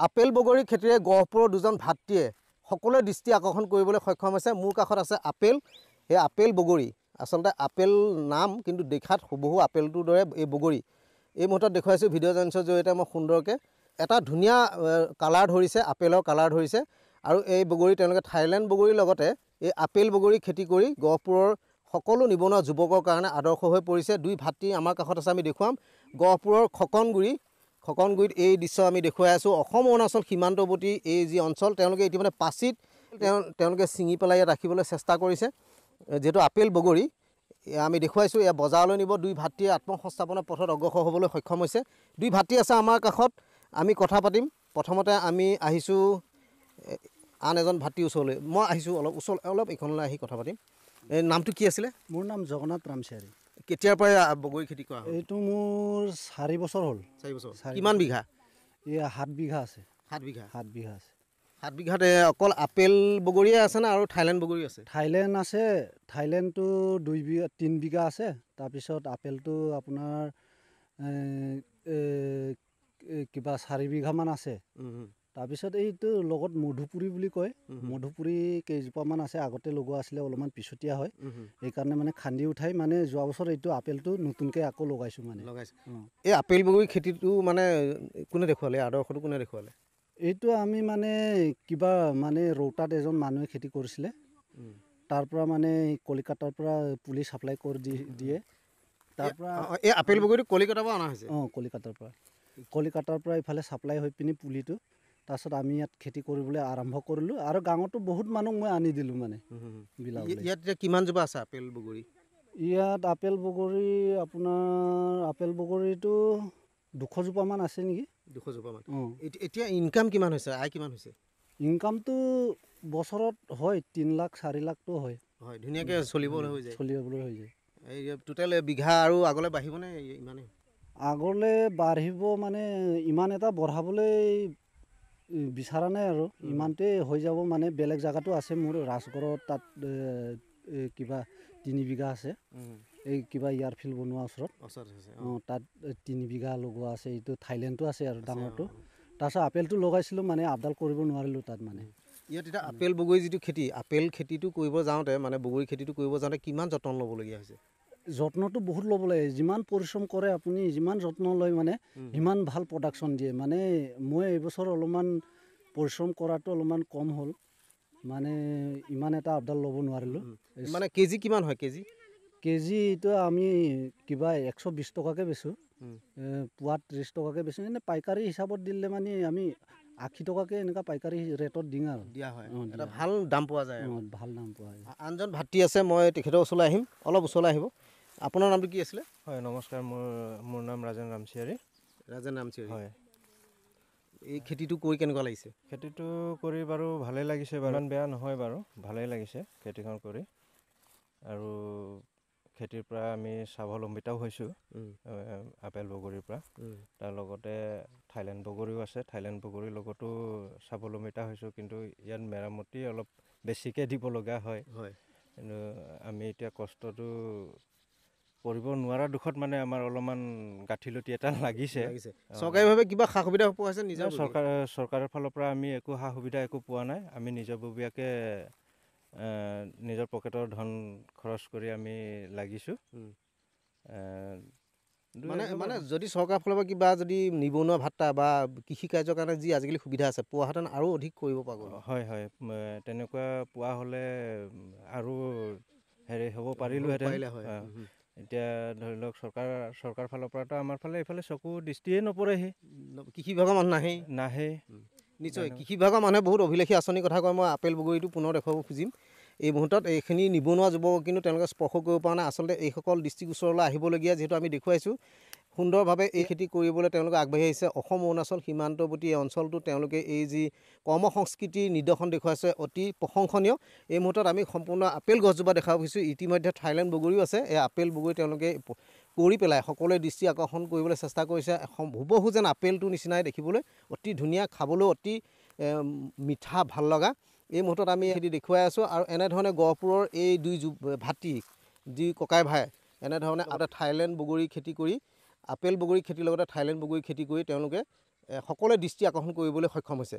Apple বগৰী খেতিৰে গহপুৰৰ দুজন ভাতৃয়ে সকলোৱে দৃষ্টি আকৰ্ষণ কৰিবলৈ সক্ষম হৈছে। মোৰ কাষত আছে আপেল, এই আপেল বগৰী আচলতে আপেল নাম কিন্তু দেখাত হুবহু আপেলটোৰ দৰে এই বগৰী। এই মুহূৰ্তত দেখুৱাইছোঁ ভিডিঅ' জেন্সৰ জৰিয়তে মই সুন্দৰকৈ এটা ধুনীয়া কালাৰ ধৰিছে, আপেলৰ কালাৰ ধৰিছে আৰু এই বগৰী তেওঁলোকে থাইলেণ্ড বগৰীৰ লগতে এই আপেল বগৰী খেতি কৰি গহপুৰৰ সকলো নিবনুৱা যুৱকৰ কাৰণে আদৰ্শ হৈ পৰিছে। দুই ভাতৃ আমাৰ কাষত আছে, আমি দেখুৱাম গহপুৰৰ খকনগুৰিত এই দৃশ্য আমি দেখুৱাই আছোঁ। অসম অৰুণাচল সীমান্তৱৰ্তী এই যি অঞ্চল তেওঁলোকে ইতিমধ্যে পাচিত তেওঁলোকে ছিঙি পেলাই ইয়াত ৰাখিবলৈ চেষ্টা কৰিছে। যিহেতু আপেল বগৰী আমি দেখুৱাইছোঁ এয়া বজাৰলৈ নিব। দুই ভাতৃয়ে আত্মসংস্থাপনৰ পথত অগ্ৰসৰ হ'বলৈ সক্ষম হৈছে। দুই ভাতৃ আছে আমাৰ কাষত, আমি কথা পাতিম। প্ৰথমতে আমি আহিছোঁ আন এজন ভাতৃৰ ওচৰলৈ, মই আহিছোঁ অলপ এইখনলৈ আহি কথা পাতিম। এই নামটো কি আছিলে? মোৰ নাম জগন্নাথ ৰামচাৰী। কেতিয়াৰ পৰা বগৰী খেতি কৰা হ'ল? এইটো মোৰ 4 বছৰ হ'ল। 4 বছৰ। কিমান বিঘা? এয়া 7 বিঘা আছে। 7 বিঘা? 7 বিঘা আছে। 7 বিঘাত অকল আপেল বগৰীয়ে আছে না আৰু থাইলেণ্ড বগৰী আছে? থাইলেণ্ড আছে, থাইলেণ্ডটো 3 বিঘা আছে। তাৰপিছত আপেলটো আপোনাৰ কিবা 4 বিঘামান আছে। তাৰপিছত এইটো লগত মধুপুৰী বুলি কয়, মধুপুৰী কেইজোপামান আছে, আগতে লগোৱা আছিলে, অলপমান পিছতীয়া হয়, সেইকাৰণে মানে খান্দি উঠাই মানে যোৱা বছৰ এইটো আপেলটো নতুনকৈ আকৌ লগাইছোঁ মানে। এই আপেল বগৰী খেতিটো মানে কোনে দেখুৱালে, আদৰ্শটো কোনে দেখুৱালে? এইটো আমি মানে কিবা মানে ৰৌতাত এজন মানুহে খেতি কৰিছিলে, তাৰ পৰা মানে কলিকাতাৰ পৰা পুলি ছাপ্লাই কৰি দিয়ে। তাৰপৰা এই আপেল বগৰীটো কলিকাতাৰ পৰা অনা হৈছে? কলিকাতাৰ পৰা ইফালে ছাপ্লাই হৈ পিনি পুলিটো তাৰপিছত আমি ইয়াত খেতি কৰিবলৈ আৰম্ভ কৰিলোঁ আৰু গাঁৱতো বহুত মানুহ মই আনি দিলোঁ মানে বিলাবলৈ। ইয়াত এতিয়া কিমান জোপা আছে আপেল বগৰী? ইয়াত আপেল বগৰী আপোনাৰ আপেল বগৰীটো 200 জোপামান আছে নেকি। 200 জোপামান। এতিয়া ইনকাম কিমান হৈছে, আয় কিমান হৈছে? ইনকামটো বছৰত হয় 3 লাখ 4 লাখটো হয়। হয়, ধুনীয়াকৈ চলিবলৈ হৈ যায়? চলিবলৈ হৈ যায়। এই টোটেল বিঘা আৰু আগলৈ বাঢ়িবনে ইমানেই? আগলৈ বাঢ়িব মানে ইমান এটা বঢ়াবলৈ বিচৰা নাই আৰু ইমানটোৱে হৈ যাব মানে। বেলেগ জেগাতো আছে মোৰ ৰাজগড়ত, তাত কিবা 3 বিঘা আছে, এই কিবা এয়াৰফিল্ড বনোৱাৰ ওচৰত তাত 3 বিঘা লগোৱা আছে। এইটো থাইলেণ্ডটো আছে আৰু ডাঙৰটো। তাৰপিছত আপেলটো লগাইছিলোঁ মানে আপডাল কৰিব নোৱাৰিলোঁ তাত মানে। ইয়াত এতিয়া আপেল বগৰী যিটো খেতি, আপেল খেতিটো কৰিব যাওঁতে মানে বগৰী খেতিটো কৰিব যাওঁতে কিমান যত্ন ল'বলগীয়া হৈছে? যত্নটো বহুত ল'ব লাগে, যিমান পৰিশ্ৰম কৰে আপুনি, যিমান যত্ন লয় মানে সিমান ভাল প্ৰডাকশ্যন দিয়ে মানে। মই এইবছৰ অলপমান পৰিশ্ৰম কৰাটো অলপমান কম হ'ল মানে, ইমান এটা আপডাল ল'ব নোৱাৰিলোঁ। মানে কেজি কিমান হয়? কেজি এইটো আমি কিবা 120 টকাকৈ বেচোঁ, পোৱাত 30 টকাকৈ বেচোঁ। এনে পাইকাৰী হিচাপত দিলে মানে আমি 80 টকাকৈ এনেকুৱা পাইকাৰী ৰেটত দিওঁ আৰু দিয়া হয়। এটা ভাল দাম পোৱা যায়। ভাল দাম পোৱা যায়। আনজন ভাতৃ আছে, মই তেখেতৰ ওচৰলৈ আহিম, অলপ ওচৰলৈ আহিব। আপোনাৰ নামটো কি আছিলে? হয়, নমস্কাৰ, মোৰ নাম ৰাজেন ৰামচিয়াৰী। ৰাজেন ৰামচিয়াৰী। হয়। এই খেতিটো কৰি কেনেকুৱা লাগিছে? খেতিটো কৰি বাৰু ভালেই লাগিছে বাৰু, ইমান বেয়া নহয় বাৰু, ভালেই লাগিছে খেতিখন কৰি। আৰু খেতিৰ পৰা আমি স্বাৱলম্বিতাও হৈছোঁ আপেল বগৰীৰ পৰা। তাৰ লগতে থাইলেণ্ড বগৰীও আছে, থাইলেণ্ড বগৰীৰ লগতো স্বাৱলম্বিতা হৈছোঁ। কিন্তু ইয়াত মেৰামতি অলপ বেছিকৈ দিব লগা হয়। কিন্তু আমি এতিয়া কষ্টটো কৰিব নোৱাৰা দুখত মানে আমাৰ অলপমান গাঁঠিলতি এটা লাগিছে। চৰকাৰীভাৱে কিবা সা সুবিধা পোৱা হৈছে? নিজৰ চৰকাৰৰ ফালৰ পৰা আমি একো সা সুবিধা পোৱা নাই। আমি নিজাববীয়াকৈ নিজৰ পকেটৰ ধন খৰচ কৰি আমি লাগিছোঁ। মানে যদি চৰকাৰৰ ফালৰ পৰা কিবা যদি নিবনুৱা ভাত্তা বা কৃষি কাৰ্যৰ কাৰণে যি আজিকালি সুবিধা আছে পোৱাহেঁতেন আৰু অধিক কৰিব পৰা গ'ল। হয়, তেনেকুৱা পোৱা হ'লে আৰু হেৰি হ'ব পাৰিলোঁহেঁতেন। এতিয়া ধৰি লওক চৰকাৰ ফালৰ পৰাতো আমাৰ ফালে এইফালে চকু দৃষ্টিয়ে নপৰেহি। কৃষি বিভাগৰ মানুহ নাহে। নিশ্চয় কৃষি বিভাগৰ মানুহে বহুত অভিলাষী আঁচনিৰ কথা কয়। মই আপেল বগৰীটো পুনৰ দেখুৱাব খুজিম। এই মুহূৰ্তত এইখিনি নিবনুৱা যুৱক কিন্তু তেওঁলোকে স্পৰ্শ কৰিব পৰা নাই। আচলতে এইসকল দৃষ্টিগোচৰলৈ আহিবলগীয়া, যিহেতু আমি দেখুৱাইছোঁ সুন্দৰভাৱে এই খেতি কৰিবলৈ তেওঁলোকে আগবাঢ়ি আহিছে। অসম অৰুণাচল সীমান্তৱৰ্তী এই অঞ্চলটো তেওঁলোকে এই যি কৰ্ম সংস্কৃতিৰ নিদৰ্শন দেখুৱাইছে অতি প্ৰশংসনীয়। এই মুহূৰ্তত আমি সম্পূৰ্ণ আপেল গছজোপা দেখাব খুজিছোঁ। ইতিমধ্যে থাইলেণ্ড বগৰীও আছে। এই আপেল বগৰী তেওঁলোকে কৰি পেলাই সকলোৱে দৃষ্টি আকৰ্ষণ কৰিবলৈ চেষ্টা কৰিছে। হুবহু যেন আপেলটোৰ নিচিনাই দেখিবলৈ, অতি ধুনীয়া, খাবলৈ অতি মিঠা, ভাল লগা। এই মুহূৰ্তত আমি খেতি দেখুৱাই আছোঁ। আৰু এনেধৰণে গহপুৰৰ এই দুই ভাতৃ, যি ককাই ভাই, এনেধৰণে থাইলেণ্ড বগৰী খেতি কৰি, আপেল বগৰী খেতিৰ লগতে থাইলেণ্ড বগৰী খেতি কৰি তেওঁলোকে সকলোৱে দৃষ্টি আকৰ্ষণ কৰিবলৈ সক্ষম হৈছে।